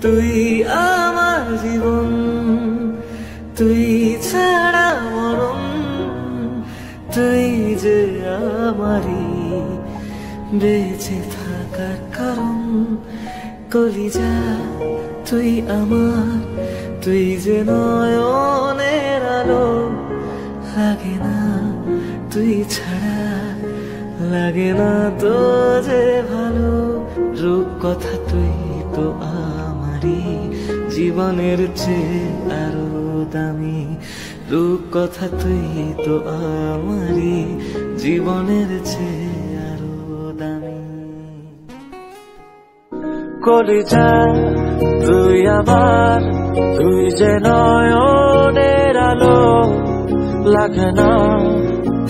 তুই আমার জীবন, তুই ছাড়া মরণ, তুই যে আমারই বেঁচে থাকার কারণ। কলিজা তুই আমার, তুই যে নয়নের আলো, লাগে না তুই ছাড়া, লাগে না তো যে ভালো। রূপ কথা তুই তো আমারই জীবনের চেয়ে আরো দামি, রূপ কথা তুই তো আমারই জীবনের চেয়ে আরো দামি। কলিজা তুই আমার, তুই যে নয়নের আলো, লাগে না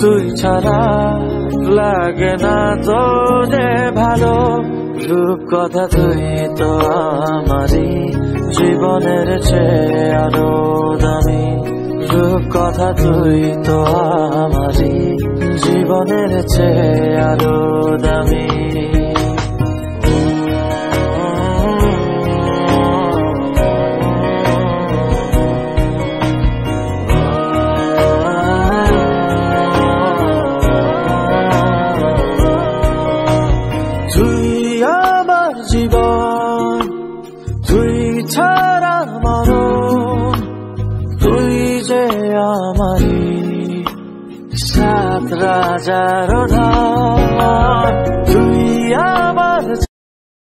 তুই ছাড়া, লাগে না তো যে ভালো। রূপ কথা তুই তো আমারই জীবনের চেয়ে আরো দামি, রূপ কথা তুই তো আমারই জীবনের চেয়ে আরো দামি। তুই আমার জীবন, তুই ছাড়া মরণ, তুই যে আমারই সাত রাজার ধন।